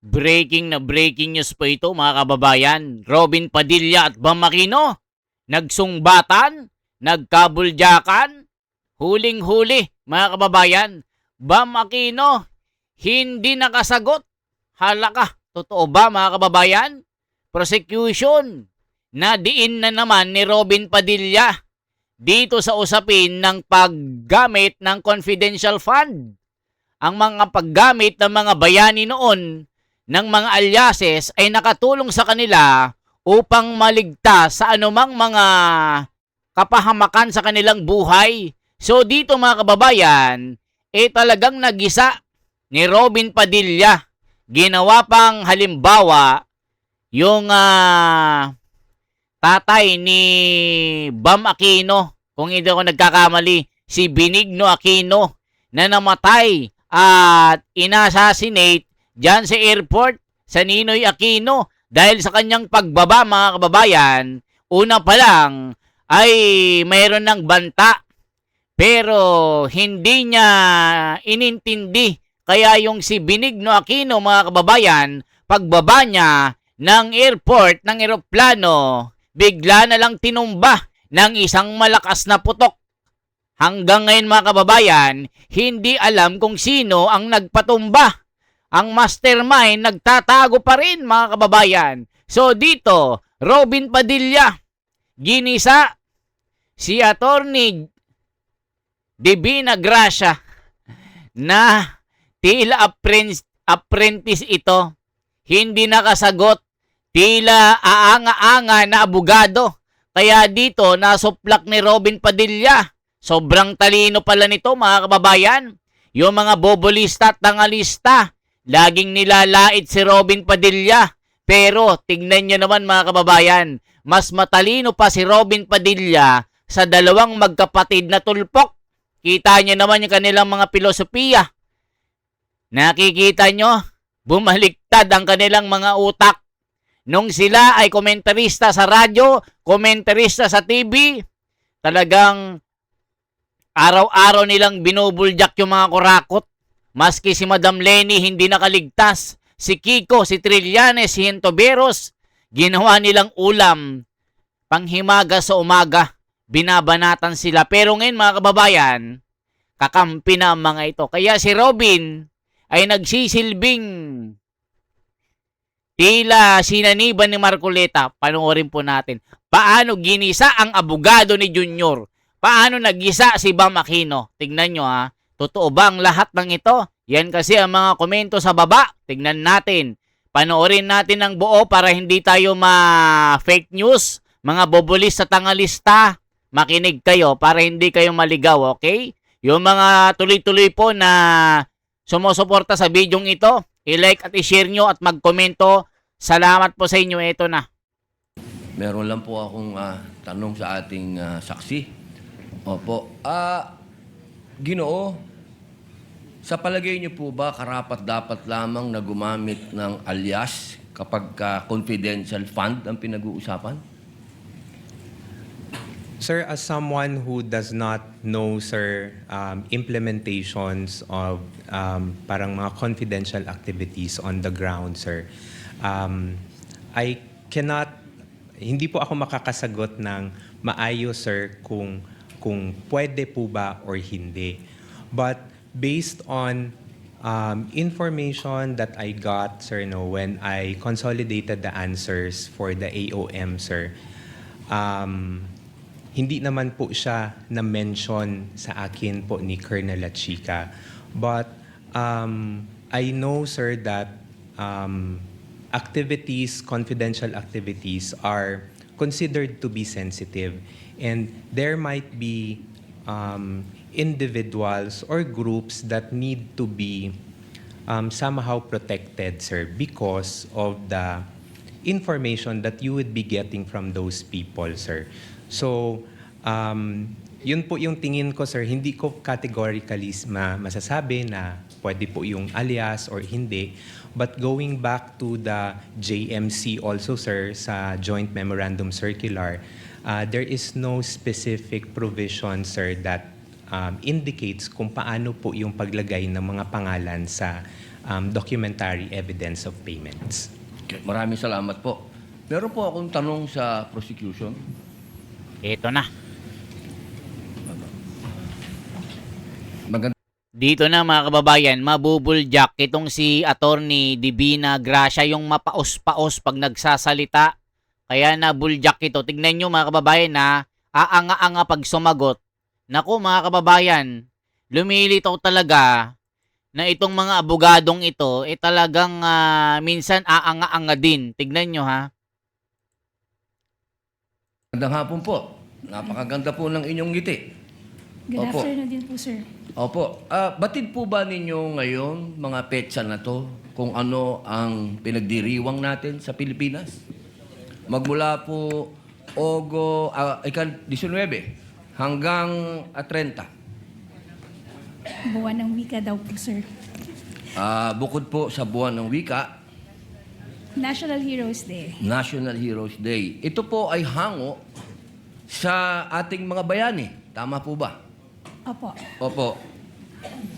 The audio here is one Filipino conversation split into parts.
Breaking news po ito mga kababayan. Robin Padilla at Bam Aquino nagsungbatan, nagkabuljakan, huling-huli mga kababayan. Bam Aquino hindi nakasagot. Hala ka, totoo ba mga kababayan? Prosecution na diin na naman ni Robin Padilla dito sa usapin ng paggamit ng confidential fund. Ang mga paggamit ng mga bayani noon ng mga alyases ay nakatulong sa kanila upang maligtas sa anumang mga kapahamakan sa kanilang buhay. So dito mga kababayan, talagang nagisa ni Robin Padilla. Ginawa pang halimbawa yung tatay ni Bam Aquino, kung hindi ako nagkakamali, si Benigno Aquino na namatay at inassassinate dyan sa airport sa Ninoy Aquino dahil sa kanyang pagbaba mga kababayan. Una pa lang ay mayroon ng banta pero hindi niya inintindi. Kaya yung si Benigno Aquino mga kababayan, pagbaba niya ng airport, ng eroplano, bigla na lang tinumba ng isang malakas na putok. Hanggang ngayon mga kababayan, hindi alam kung sino ang nagpatumba. Ang mastermind nagtatago pa rin mga kababayan. So dito, Robin Padilla, ginisa si Attorney Divina Gracia na tila apprentice ito. Hindi nakasagot. Tila aanga-anga na abogado. Kaya dito, nasuplak ni Robin Padilla. Sobrang talino pala nito mga kababayan. Yung mga bobolista at tangalista, laging nilalait si Robin Padilla. Pero tignan nyo naman mga kababayan, mas matalino pa si Robin Padilla sa dalawang magkapatid na tulpok. Kita nyo naman yung kanilang mga filosofiya. Nakikita nyo, bumaliktad ang kanilang mga utak. Nung sila ay komentarista sa radyo, komentarista sa TV, talagang araw-araw nilang binubulyak yung mga kurakot. Maski si Madam Lenny hindi nakaligtas. Si Kiko, si Trillanes, si Hintoberos, ginawa nilang ulam. Panghimaga sa umaga, binabanatan sila. Pero ngayon mga kababayan, kakampi na ang mga ito. Kaya si Robin ay nagsisilbing tila sinaniban ni Marcoleta. Panoorin po natin. Paano ginisa ang abogado ni Junior? Paano nagisa si Bam Aquino? Tignan nyo ha. Totoo ba ang lahat ng ito? Yan kasi ang mga komento sa baba. Tignan natin. Panoorin natin ang buo para hindi tayo ma-fake news. Mga bobolis sa tangalista, makinig kayo para hindi kayo maligaw, okay? Yung mga tuloy-tuloy po na sumusuporta sa bidyong ito, i-like at i-share nyo at mag-komento. Salamat po sa inyo. Ito na. Meron lang po akong tanong sa ating saksi. Opo. Ginoo, sa palagay niyo po ba karapat-dapat lamang na gumamit ng alias kapag confidential fund ang pinag-uusapan? Sir, as someone who does not know, sir, implementations of parang mga confidential activities on the ground, sir, I cannot, hindi po ako makakasagot ng maayos, sir, kung pwede po ba or hindi. But based on information that I got, sir, when I consolidated the answers for the AOM, sir, hindi naman po siya na-mention sa akin po ni Colonel Lachica. But I know, sir, that activities, confidential activities are considered to be sensitive. And there might be individuals or groups that need to be somehow protected, sir, because of the information that you would be getting from those people, sir. So, yun po yung tingin ko, sir. Hindi ko categorically masasabi na pwede po yung alias or hindi. But going back to the JMC also, sir, sa Joint Memorandum Circular, there is no specific provision, sir, that indicates kung paano po yung paglagay ng mga pangalan sa documentary evidence of payments. Okay, maraming salamat po. Meron po akong tanong sa prosecution. Ito na. Maganda. Dito na mga kababayan, mabubuljak itong si Attorney Divina Gracia, yung mapaos-paos pag nagsasalita. Kaya nabuljak ito. Tignan nyo mga kababayan na aanga-anga pag sumagot. Naku mga kababayan, lumilitaw talaga na itong mga abogadong ito talagang minsan aanga-anga din. Tignan nyo ha. Magandang hapon po. Napakaganda po ng inyong ngiti. Good Opo. afternoon din po, sir. Opo. Batid po ba ninyo ngayon, mga petsa na to, kung ano ang pinagdiriwang natin sa Pilipinas? Magmula po 19 hanggang 30. Buwan ng wika daw po, sir. Bukod po sa buwan ng wika, National Heroes Day. National Heroes Day. Ito po ay hango sa ating mga bayani. Tama po ba? Opo. Opo.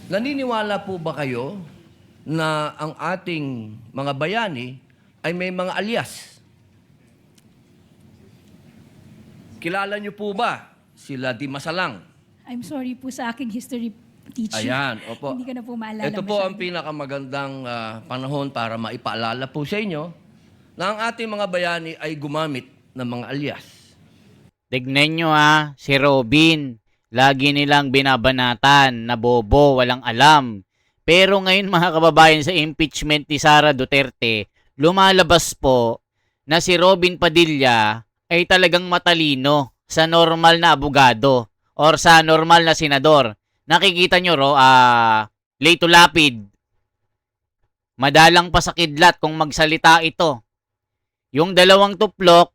Naniniwala po ba kayo na ang ating mga bayani ay may mga alias? Kilala niyo po ba sila Di Masalang? I'm sorry po sa aking history teacher. Ayan, opo. Hindi ko na po maalala Ito po ang masyado. pinakamagandang panahon para maipaalala po sa inyo na ang ating mga bayani ay gumamit ng mga alias. Tignan nyo ha, si Robin. Lagi nilang binabanatan na bobo, walang alam. Pero ngayon mga kababayan sa impeachment ni Sara Duterte, lumalabas po na si Robin Padilla ay talagang matalino sa normal na abogado or sa normal na senador. Nakikita nyo Leyto Lapid, madalang pa sa kidlat kung magsalita ito. Yung dalawang tuplok,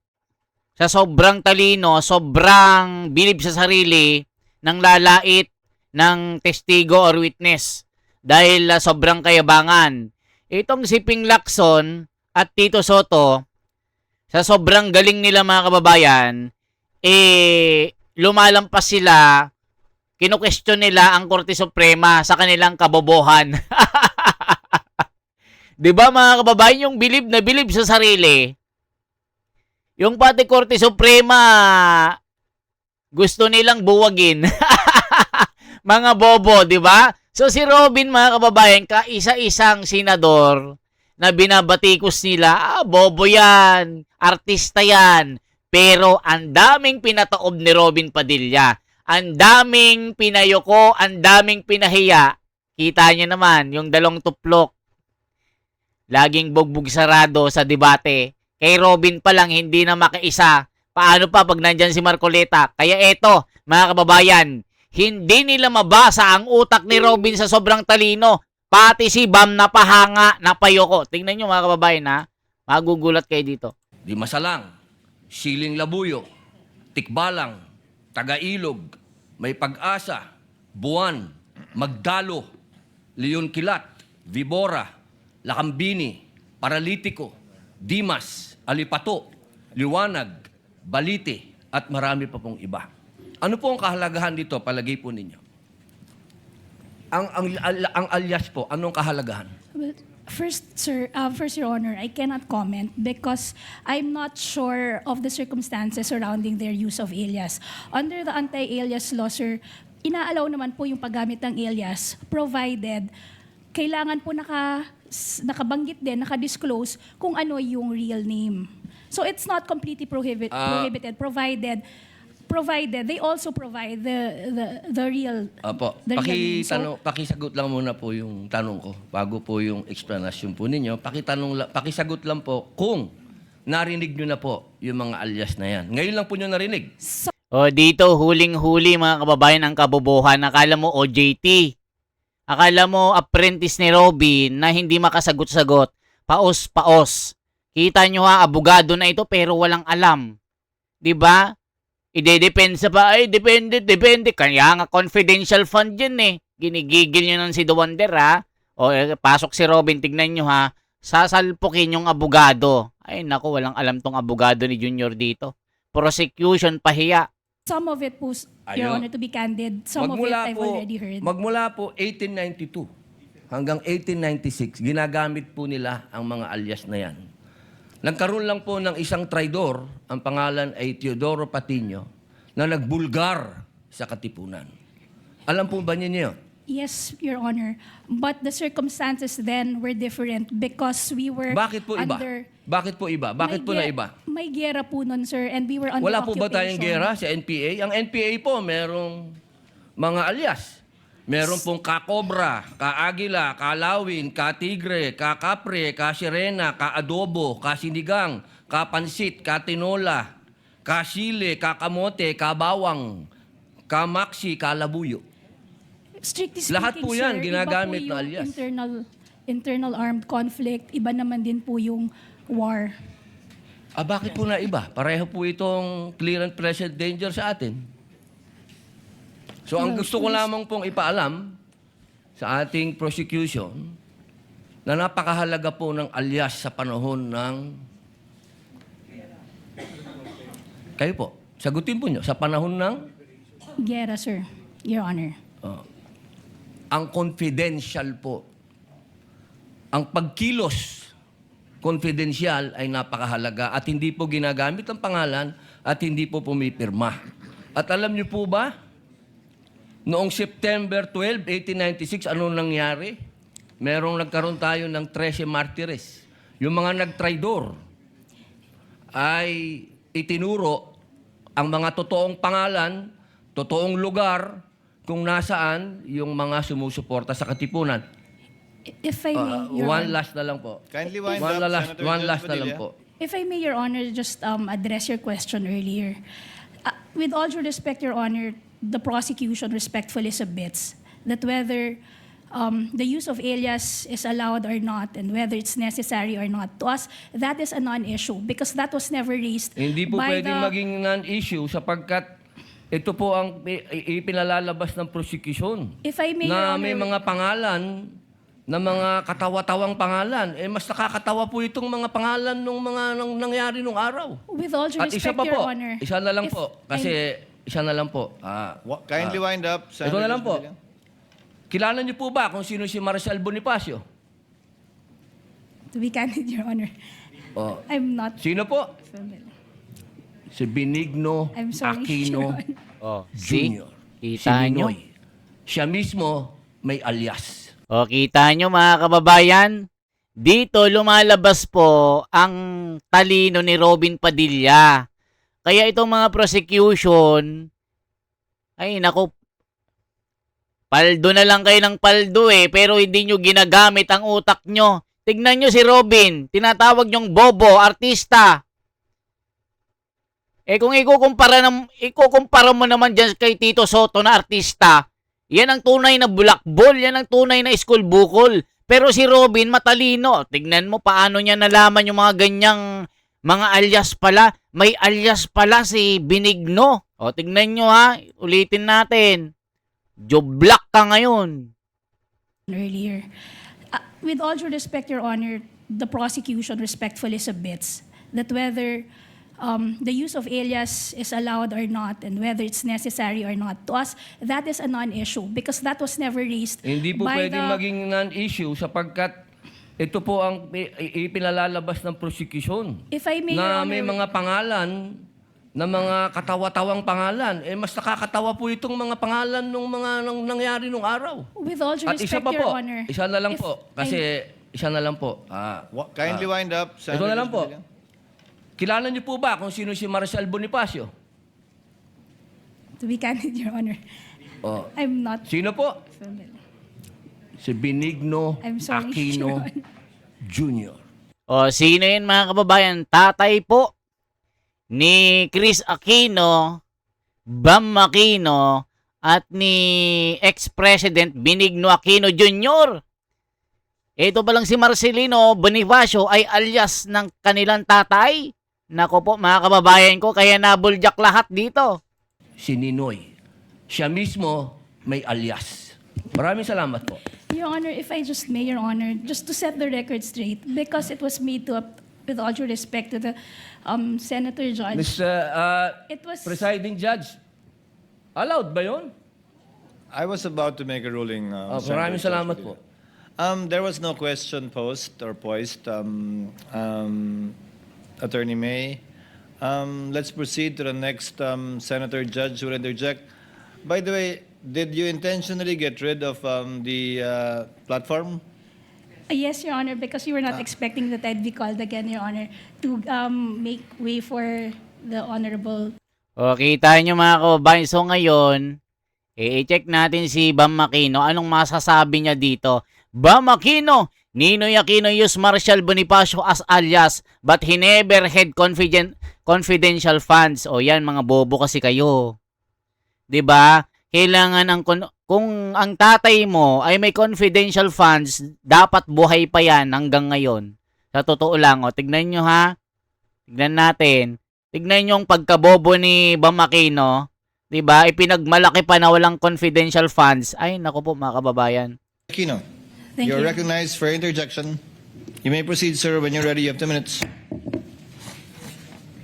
sa sobrang talino, sobrang bilib sa sarili, nang lalait ng testigo or witness dahil sobrang kayabangan. Itong si Ping Lacson at Tito Soto, sa sobrang galing nila mga kababayan, lumalampas sila, kinu-question nila ang Korte Suprema sa kanilang kabobohan. 'Di ba mga kababayan, yung bilib na bilib sa sarili, yung pati Korte Suprema, gusto nilang buwagin. Mga bobo, di ba? So si Robin, mga kababayan, kaisa-isang senador na binabatikos nila, bobo yan, artista yan. Pero ang daming pinataob ni Robin Padilla. Ang daming pinayoko, ang daming pinahiya. Kita niyo naman, yung dalawang tuplok. Laging bugbog sarado sa debate. Kay Robin pa lang, hindi na makaisa. Paano pa pag nandyan si Marcoleta? Kaya eto, mga kababayan, hindi nila mabasa ang utak ni Robin sa sobrang talino. Pati si Bam napahanga, napayoko. Tingnan nyo mga kababayan ha. Magugulat kayo dito. Di Masalang, Siling Labuyo, Tikbalang, Tagailog, May Pag-asa, Buwan, Magdalo, Leon Kilat, Vibora, Lakambini, Paralitiko, Dimas, Alipato, Liwanag, Balite, at marami pa pong iba. Ano po ang kahalagahan dito, palagay po ninyo? Ang alias po, anong kahalagahan? Well, first, sir, first, Your Honor, I cannot comment because I'm not sure of the circumstances surrounding their use of alias. Under the anti-alias law, sir, inaalaw naman po yung paggamit ng alias provided kailangan po nakabanggit din, nakadisclose kung ano yung real name. So it's not completely prohibited provided they also provide the real Apo, the real name. So, pakisagot lang muna po yung tanong ko bago po yung explanation po ninyo. Pakisagot lang po kung narinig nyo na po yung mga alias na yan. Ngayon lang po nyo narinig. O dito, huling-huli mga kababayan ang kabobohan. Akala mo OJT. Akala mo apprentice ni Robin na hindi makasagot-sagot. Paos-paos. Kita nyo ha, abogado na ito pero walang alam. 'Di ba? Ide-depensa pa, ay depende. Kaya nga confidential fund yan eh. Ginigigil nyo nun si The Wonder ha. O pasok si Robin, tignan nyo ha. Sasalpukin yung abogado. Ay naku, walang alam tong abogado ni Junior dito. Prosecution, pahiya. some of it po, Your Ayun. Honor, to be candid, some of it I've already heard. Magmula po 1892 hanggang 1896, ginagamit po nila ang mga alias na yan. Nagkaroon lang po ng isang traidor, ang pangalan ay Teodoro Patino, na nagbulgar sa Katipunan. Alam po ba ninyo yun? Yes, Your Honor. But the circumstances then were different because we were Bakit po iba? under... Bakit po iba? Bakit po na iba? May gera po nun, sir, and we were under Wala po ba tayong occupation. gera sa NPA? Ang NPA po, merong mga alias. Meron pong ka-Cobra, ka-Agila, ka-Lawin, ka-Tigre, ka-Kapre, ka-Sirena, ka-Adobo, ka-Sinigang, ka-Pansit, ka-Tinola, ka-Sile, ka-Kamote, ka-Bawang, ka-Maxi, ka-Labuyo. Strictly speaking, Lahat po yan, sir, ginagamit iba po na yung alias. internal armed conflict, iba naman din po yung war. Bakit po na iba? Pareho po itong clear and present danger sa atin. So, ang gusto ko lamang pong ipaalam sa ating prosecution na napakahalaga po ng alias sa panahon ng... Kayo po, sagutin po nyo, sa panahon ng... Gera, sir, Your Honor. Ang confidential po. Ang pagkilos confidential ay napakahalaga at hindi po ginagamit ang pangalan at hindi po pumipirma. At alam niyo po ba, noong September 12, 1896, ano nangyari? Nagkaroon tayo ng 13 martires. Yung mga nagtraidor ay itinuro ang mga totoong pangalan, totoong lugar, kung nasaan yung mga sumusuporta sa Katipunan. If I may, Your One Honor. last na lang po. Kindly wind One up, last, Senator one Judge last na lang Padilla. po. If I may, Your Honor, just address your question earlier. With all due respect, Your Honor, the prosecution respectfully submits that whether the use of alias is allowed or not and whether it's necessary or not, to us, that is a non-issue because that was never raised Hindi po by pwedeng the... maging non-issue sapagkat ito po ang ipinalalabas ng prosecution. If I may, Na Your may Honor, mga pangalan, na mga katawa-tawang pangalan. Mas nakakatawa po itong mga pangalan nung mga nangyari nung araw. with all due At isa respect, pa Your po, Honor. isa na lang if po. Kasi isa na lang po. Kindly wind up, Senator Ito na lang Judge po. Padilla. Kilala niyo po ba kung sino si Marcial Bonifacio? To be candid, Your Honor, I'm not Sino po? familiar. Si Benigno I'm sorry, Aquino Your Honor. Oh, see? Jr. Kita nyo? Ninoy. Siya mismo may alias. O, kita nyo mga kababayan? Dito lumalabas po ang talino ni Robin Padilla. Kaya itong mga prosecution, ay naku, paldo na lang kayo ng paldo pero hindi nyo ginagamit ang utak nyo. Tignan nyo si Robin, tinatawag nyong bobo, artista. Kung ikukumpara mo naman dyan kay Tito Soto na artista, yan ang tunay na bulakbol, yan ang tunay na school bukol. Pero si Robin matalino. Tignan mo paano niya nalaman yung mga ganyang mga alias pala. May alias pala si Benigno. O tignan nyo ha, ulitin natin. Joblak ka ngayon. Earlier. With all due respect, Your Honor, the prosecution respectfully submits that whether the use of alias is allowed or not and whether it's necessary or not, to us, that is a non-issue because that was never raised Hindi po by pwedeng the... maging non-issue sapagkat ito po ang ipinalalabas ng prosecution. If I may, Na Your may Honor, mga pangalan, na mga katawa-tawang pangalan. Mas nakakatawa po itong mga pangalan nung mga nangyari nung araw. with all due At isa respect, pa Your po, Honor, isa na lang if po. Kasi isa na lang po. Kindly wind up, Senator Ito na lang Judge po. Padilla. Kilala niyo po ba kung sino si Marcial Bonifacio? to be candid, Your Honor, I'm not Sino po? familiar. Si Benigno I'm sorry, Aquino Your Honor. Jr. O sino yun mga kababayan? Tatay po ni Chris Aquino, Bam Aquino, at ni ex-president Benigno Aquino Jr. Ito palang si Marcelino Bonifacio ay alias ng kanilang tatay. Nako po mga kababayan ko, kaya nabuljak lahat dito. Si Ninoy. Siya mismo may alias. Maraming salamat po. Your Honor, if I just may, Your Honor, just to set the record straight, because it was made to, with all due respect to the Senator Judge, Mr. it was... Presiding Judge, allowed ba yun? I was about to make a ruling. Senator Maraming Judge salamat Padilla. po. There was no question posed or poised, Attorney May. Let's proceed to the next Senator Judge who will interject. By the way, did you intentionally get rid of the platform? Yes, Your Honor, because you were not expecting that I'd be called again, Your Honor, to make way for the Honorable. O, kita nyo mga kababayan. So ngayon, i-check natin si Bam Aquino. Anong masasabi niya dito? Bam Aquino, Ninoy Aquino used Marshall Bonifacio as alias but he never had confidential funds. O yan, mga bobo kasi kayo. 'Di ba? Kailangan kung ang tatay mo ay may confidential funds, dapat buhay pa yan hanggang ngayon. Sa totoo lang, o, tignan nyo ha. Tignan natin. Tignan nyo yung pagkabobo ni Bam Aquino. 'Di ba? Ipinagmalaki pa na walang confidential funds. Ay, naku po mga kababayan. Aquino, Thank you're you. recognized for interjection. You may proceed, sir, when you're ready. You have 2 minutes.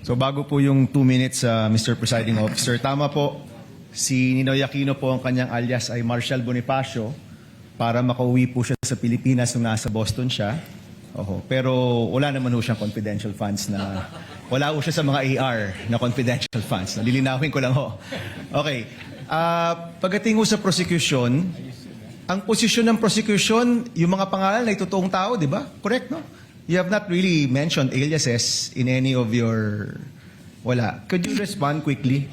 So bago po yung 2 minutes, Mr. Presiding Officer, tama po, si Ninoy Aquino po ang kanyang alias ay Marshall Bonifacio para makauwi po siya sa Pilipinas nung nasa Boston siya. Oho. Pero wala naman ho siyang confidential funds na, wala ho siya sa mga AR na confidential funds. Lilinawin ko lang ho. Okay. Pagdating ho sa prosecution, ang posisyon ng prosecution, yung mga pangalan ay totoong tao, di ba? Correct, no? You have not really mentioned aliases in any of your... Wala. Could you respond quickly?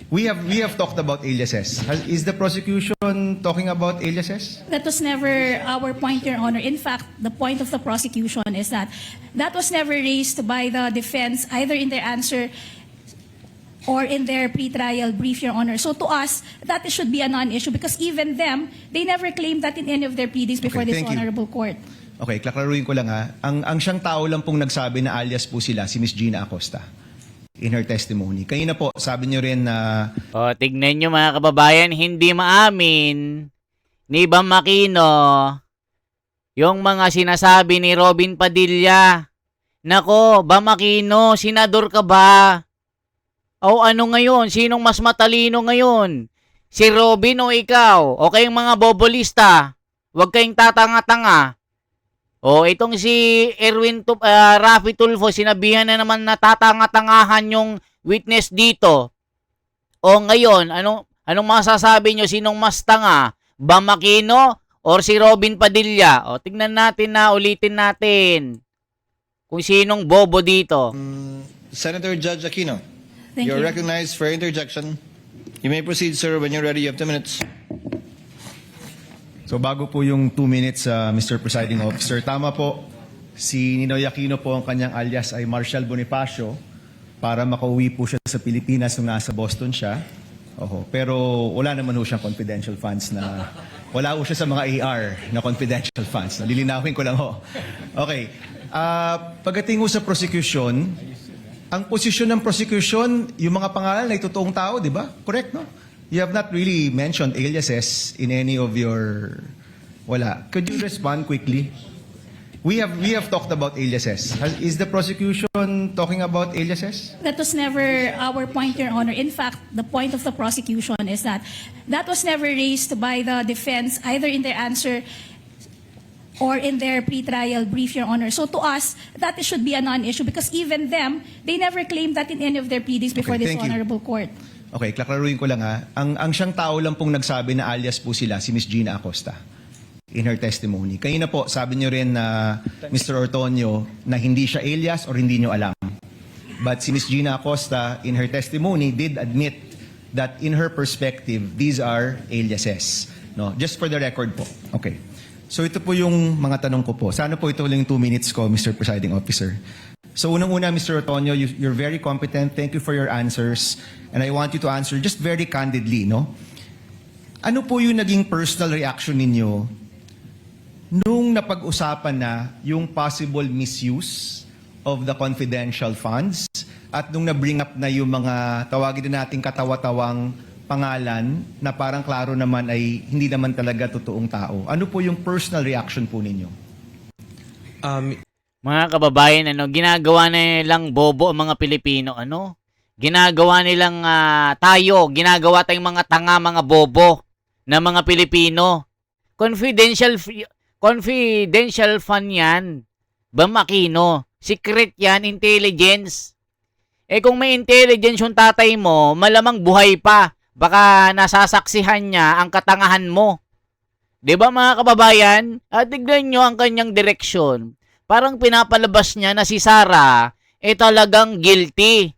We have talked about aliases. Is the prosecution talking about aliases? That was never our point, Your Honor. In fact, the point of the prosecution is that was never raised by the defense, either in their answer or in their pretrial brief, Your Honor. So to us, that should be a non-issue because even them, they never claimed that in any of their pleadings before Okay, this thank you. honorable court. Okay, klaklaruin ko lang ha. Ang siyang tao lang pong nagsabi na alias po sila, si Miss Gina Acosta, in her testimony. Kanina po, sabi niyo rin na O, tignan nyo mga kababayan, hindi maamin ni Bam Aquino yung mga sinasabi ni Robin Padilla. Nako, Bam Aquino, senador ka ba? O ano ngayon? Sinong mas matalino ngayon? Si Robin o ikaw? O kayong mga bobolista? Huwag kayong tatanga-tanga. O itong si Raffy Tulfo, sinabihan na naman na tatanga-tangahan yung witness dito. O ngayon, anong masasabi nyo? Sinong mas tanga? Bam Aquino or si Robin Padilla? O tignan natin na, ulitin natin kung sinong bobo dito. Senator Judge Aquino, Thank you're you. recognized for interjection. You may proceed, sir, when you're ready. You have 2 minutes. So bago po yung 2 minutes, Mr. Presiding Officer, tama po, si Ninoy Aquino po ang kanyang alias ay Marshall Bonifacio para makauwi po siya sa Pilipinas nung nasa Boston siya. Oho. Pero wala naman ho siyang confidential funds na, wala ho siya sa mga AR na confidential funds. Lilinawin ko lang ho. Okay. Pagdating ho sa prosecution, ang posisyon ng prosecution, yung mga pangalan ay totoong tao, di ba? Correct, no? You have not really mentioned aliases in any of your... Wala. Could you respond quickly? We have talked about aliases. Is the prosecution talking about aliases? That was never our point, Your Honor. In fact, the point of the prosecution is that was never raised by the defense, either in their answer or in their pretrial brief, Your Honor. So to us, that should be a non-issue because even them, they never claimed that in any of their pleadings before Okay, this thank you. honorable court. Okay, klaklaruin ko lang ha. Ang siyang tao lang pong nagsabi na alias po sila, si Miss Gina Acosta, in her testimony. Kanina po, sabi niyo rin na Mr. Ortonio na hindi siya alias or hindi niyo alam. But si Miss Gina Acosta, in her testimony, did admit that in her perspective, these are aliases. No? Just for the record po. Okay. So ito po yung mga tanong ko po. Sana po ito lang 2 minutes ko, Mr. Presiding Officer. So unang-una, Mr. Ortonio, you're very competent. Thank you for your answers. And I want you to answer just very candidly, no? Ano po yung naging personal reaction ninyo nung napag-usapan na yung possible misuse of the confidential funds at nung na-bring up na yung mga tawagin na nating katawa-tawang pangalan na parang klaro naman ay hindi naman talaga totoong tao? Ano po yung personal reaction po ninyo? Mga kababayan, ginagawa nilang bobo ang mga Pilipino, ginagawa nilang ginagawa tayong mga tanga, mga bobo na mga Pilipino. Confidential fund yan. Bam Aquino. Secret yan, intelligence. Eh kung may intelligence yung tatay mo, malamang buhay pa. Baka nasasaksihan niya ang katangahan mo. 'Di ba mga kababayan? At tignan nyo ang kanyang direksyon. Parang pinapalabas niya na si Sara talagang guilty.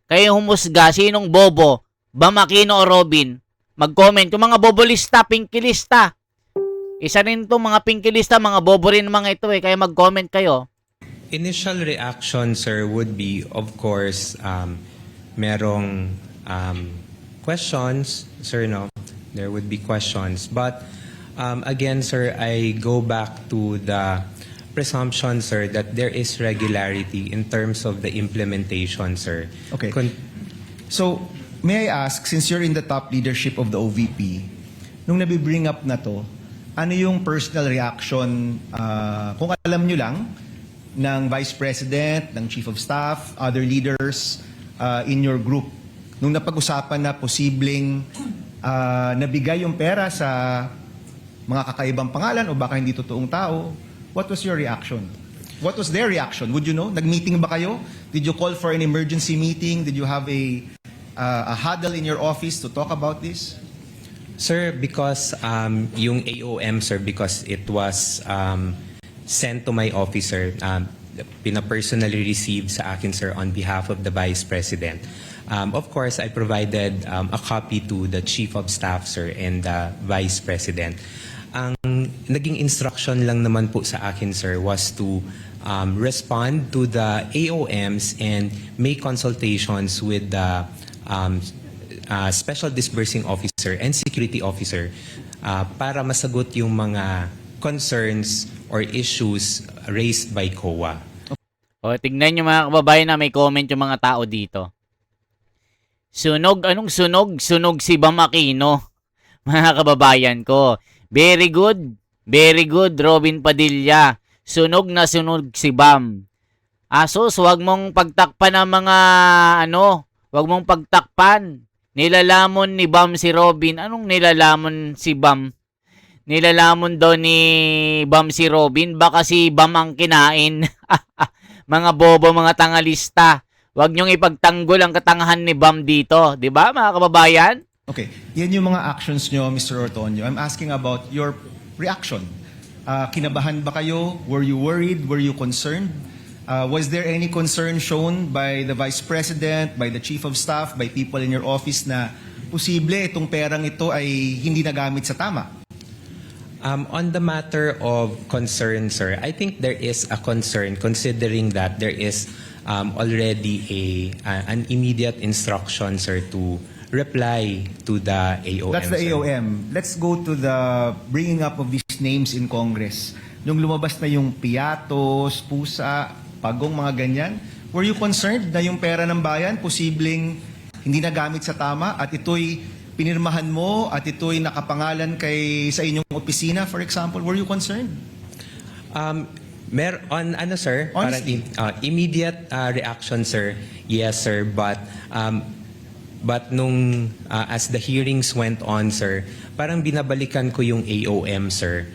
Kaya humusga sinong bobo, Bam Aquino o Robin. Mag-comment yung mga bobolista, pinkilista. Isa rin to mga pinkilista, mga bobo rin mga ito kaya mag-comment kayo. Initial reaction, sir, would be, of course, merong questions, sir, no? There would be questions. But, again, sir, I go back to the presumption, sir, that there is regularity in terms of the implementation, sir. Okay. So, may I ask, since you're in the top leadership of the OVP, nung nabibring up na to, ano yung personal reaction, kung alam nyo lang, ng Vice President, ng Chief of Staff, other leaders in your group, nung napag-usapan na posibleng nabigay yung pera sa mga kakaibang pangalan o baka hindi totoong tao, what was your reaction? What was their reaction? Would you know? Nag-meeting ba kayo? Did you call for an emergency meeting? Did you have a huddle in your office to talk about this? Sir, because yung AOM, sir, because it was sent to my office, sir, pina-personally received sa akin, sir, on behalf of the Vice President. Of course, I provided a copy to the Chief of Staff, sir, and the Vice President. Ang naging instruction lang naman po sa akin, sir, was to respond to the AOMs and make consultations with the Special Disbursing Officer and Security Officer para masagot yung mga concerns or issues raised by COA. O, tignan nyo mga kababayan na may comment yung mga tao dito. Sunog, anong sunog? Sunog si Bam Aquino. Mga kababayan ko. Very good, Robin Padilla. Sunog na sunog si Bam. Asos, wag mong pagtakpan ng mga wag mong pagtakpan. Nilalamon ni Bam si Robin. Anong nilalamon si Bam? Nilalamon daw ni Bam si Robin. Baka si Bam ang kinain. Mga bobo, mga tangalista. Huwag niyong ipagtanggol ang katangahan ni Bam dito. Di ba, mga kababayan? Okay, yan yung mga actions nyo, Mr. Ortonio. I'm asking about your reaction. Kinabahan ba kayo? Were you worried? Were you concerned? Was there any concern shown by the Vice President, by the Chief of Staff, by people in your office na posible itong perang ito ay hindi nagamit sa tama? On the matter of concern, sir, I think there is a concern considering that there is already an immediate instruction, sir, to reply to the AOM. That's the sir. AOM. Let's go to the bringing up of these names in Congress. Nung lumabas na yung piyatos, pusa, pagong, mga ganyan, were you concerned na yung pera ng bayan posibleng hindi nagamit sa tama at ito'y pinirmahan mo at ito'y nakapangalan sa inyong opisina, for example? Were you concerned? Sir, Honesty. parang immediate reaction, sir. Yes, sir, but nung as the hearings went on, sir, parang binabalikan ko yung AOM, sir.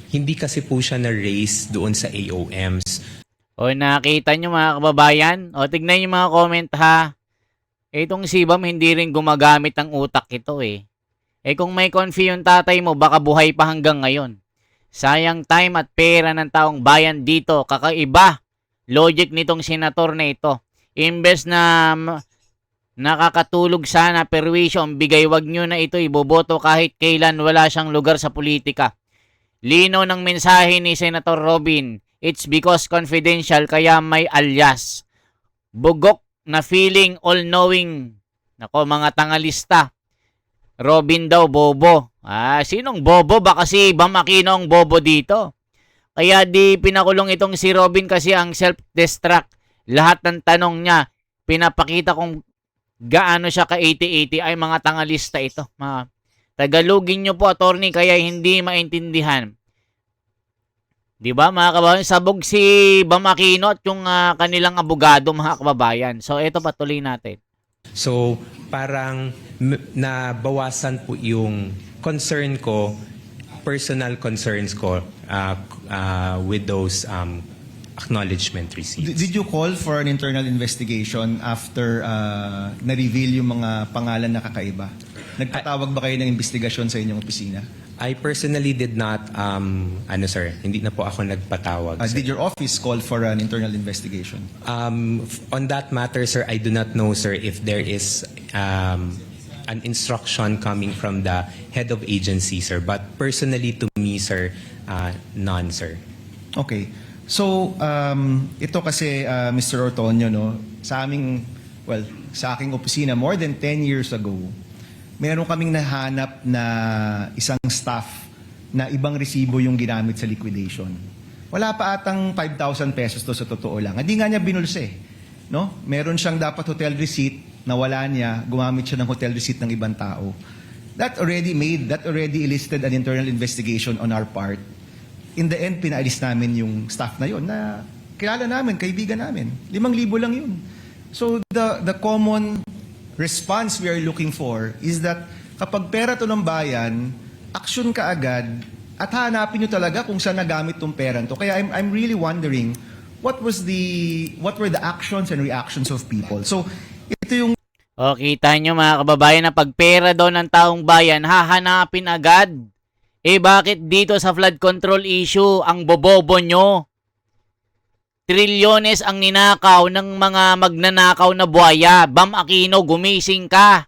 Hindi kasi po siya na-raise doon sa AOMs. O, nakita nyo mga kababayan? O, tignan yung mga comment ha. Itong si Bam hindi rin gumagamit ang utak ito eh. Kung may confi yung tatay mo, baka buhay pa hanggang ngayon. Sayang time at pera ng taong bayan dito. Kakaiba. Logic nitong senator na ito. Imbes na nakakatulog sana, perwisyo ang bigay, wag nyo na ito iboboto kahit kailan, wala siyang lugar sa politika. Lino ng mensahe ni Senator Robin. It's because confidential kaya may alias. Bugok na feeling all-knowing. Nako, mga tangalista. Robin daw, bobo. Sinong bobo? Baka si Bam Aquino ang bobo dito. Kaya di pinakulong itong si Robin kasi ang self-destruct. Lahat ng tanong niya, pinapakita kung gaano siya ka 80-80 ay mga tangalista ito. Tagalogin nyo po, attorney, kaya hindi maintindihan. Di ba, mga kababayan? Sabog si Bam Aquino at yung kanilang abogado, mga kababayan. So, ito patuloy natin. So, parang nabawasan po yung concern ko personal concerns ko with those acknowledgement receipts. Did you call for an internal investigation after na-reveal yung mga pangalan na kakaiba? Nagpatawag ba kayo ng investigasyon sa inyong opisina? I personally did not, sir, hindi na po ako nagpatawag. Sir. Did your office call for an internal investigation? On that matter, sir, I do not know, sir, if there is an instruction coming from the head of agency, sir. But personally to me, sir, none, sir. Okay. So, ito kasi, Mr. Ortonio, no, sa aking opisina, more than 10 years ago, meron kaming nahanap na isang staff na ibang resibo yung ginamit sa liquidation. Wala pa atang 5,000 pesos to sa totoo lang. Hindi nga niya binulse. No? Meron siyang dapat hotel receipt na wala niya, gumamit siya ng hotel receipt ng ibang tao. That already elicited an internal investigation on our part. In the end, pinaalis namin yung staff na yun na kilala namin, kaibigan namin. 5,000 lang yun. So the common response we are looking for is that kapag pera to ng bayan, action ka agad at hanapin nyo talaga kung saan nagamit tong pera to. Kaya I'm really wondering what were the actions and reactions of people. So ito yung O, kita nyo mga kababayan na pag pera daw ng taong bayan, hahanapin agad. Eh bakit dito sa flood control issue, ang bobobo nyo? Trilyones ang ninakaw ng mga magnanakaw na buhaya. Bam Aquino, gumising ka.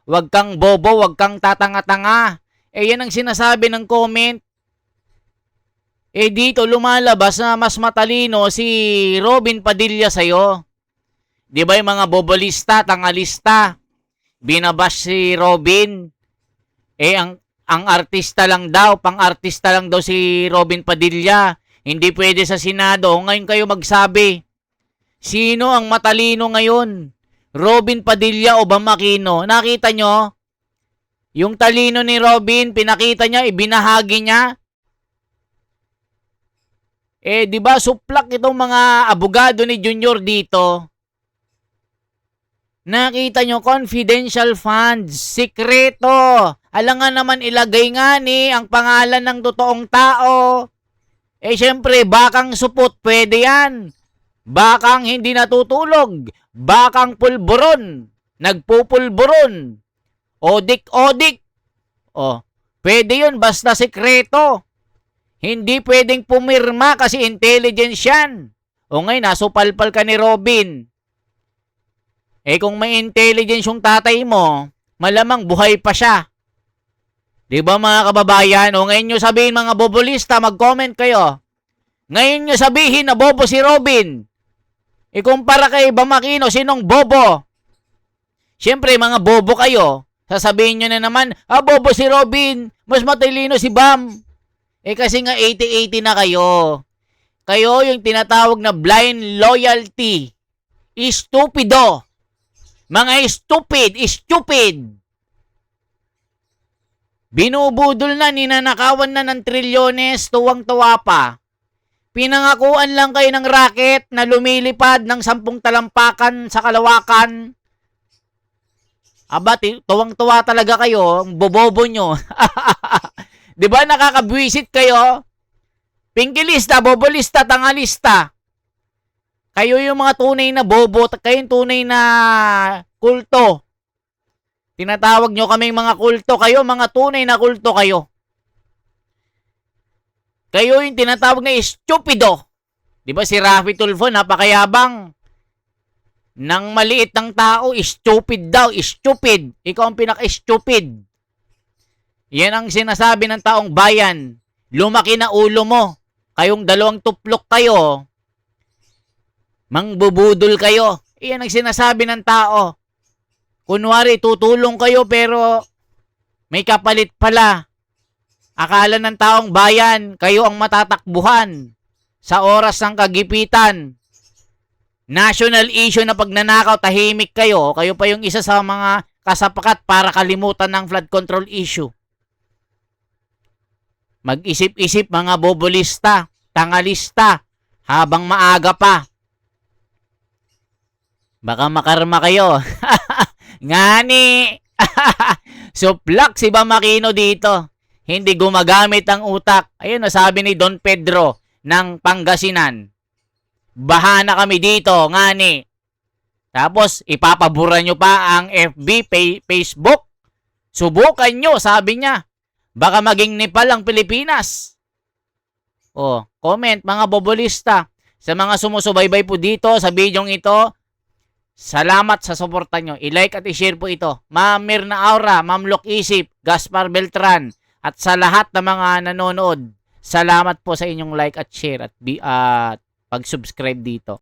Huwag kang bobo, huwag kang tatanga-tanga. Eh yan ang sinasabi ng comment. Eh dito lumalabas na mas matalino si Robin Padilla sa'yo. Di ba yung mga bobolista, tangalista, binabash si Robin? Eh ang artista lang daw, pang-artista lang daw si Robin Padilla. Hindi pwede sa Senado. Ngayon kayo magsabi, sino ang matalino ngayon? Robin Padilla o Bam Aquino? Nakita nyo? Yung talino ni Robin, pinakita niya, ibinahagi niya. Eh, di ba suplak itong mga abogado ni Junior dito? Nakita nyo, confidential funds, sikreto. Alangan naman ilagay nga ni ang pangalan ng totoong tao. Eh, syempre, bakang supot, pwede yan. Bakang hindi natutulog. Bakang pulburon. Nagpupulburon. Odik-odik. O, pwede yun, basta sikreto. Hindi pwedeng pumirma kasi intelligence yan. O ngayon, nasupalpal ka ni Robin. Eh kung may intelligence yung tatay mo, malamang buhay pa siya. Di ba mga kababayan? O ngayon nyo sabihin mga bobolista, mag-comment kayo. Ngayon nyo sabihin na bobo si Robin. Ikumpara kay Bam Aquino, sinong bobo? Siyempre mga bobo kayo. Sasabihin nyo na naman, bobo si Robin, mas matalino si Bam. Eh kasi nga 80-80 na kayo. Kayo yung tinatawag na blind loyalty. Stupido. Mga stupid. Binubudol na, ninanakawan na ng trilyones, tuwang-tuwa pa. Pinangakuan lang kayo ng racket na lumilipad ng 10 talampakan sa kalawakan. Aba, tuwang-tuwa talaga kayo, ang bobobo nyo. Di ba nakakabwisit kayo? Pinkilista, bobolista, tangalista. Kayo yung mga tunay na bobo, kayo yung tunay na kulto. Tinatawag nyo kaming mga kulto, kayo mga tunay na kulto kayo. Kayo yung tinatawag na stupido. Di ba si Raffy Tulfo, napakayabang. Nang maliit ng tao, stupid daw, stupid. Ikaw ang pinaka-stupid. Yan ang sinasabi ng taong bayan. Lumaki na ulo mo. Kayong 2 tuplok kayo. Mangbubudol kayo. Iyan ang sinasabi ng tao. Kunwari, tutulong kayo pero may kapalit pala. Akala ng taong bayan, kayo ang matatakbuhan sa oras ng kagipitan. National issue na pagnanakaw, tahimik kayo. Kayo pa yung isa sa mga kasapakat para kalimutan ng flood control issue. Mag-isip-isip mga bobolista, tangalista, habang maaga pa. Baka makarma kayo. Ngani! Suplak si Bam Aquino dito. hindi gumagamit ang utak. Ayun, nasabi ni Don Pedro ng Pangasinan. Baha na kami dito, ngani. Tapos, ipapabura nyo pa ang FB, Facebook. Subukan nyo, sabi niya. Baka maging Nepal ang Pilipinas. Oh, comment mga bobolista. Sa mga sumusubaybay po dito sa bidyong ito, salamat sa suporta nyo. I-like at i-share po ito. Ma'am Mirna Aura, Ma'am Lok Isip, Gaspar Beltran, at sa lahat ng mga nanonood, salamat po sa inyong like at share at pag-subscribe dito.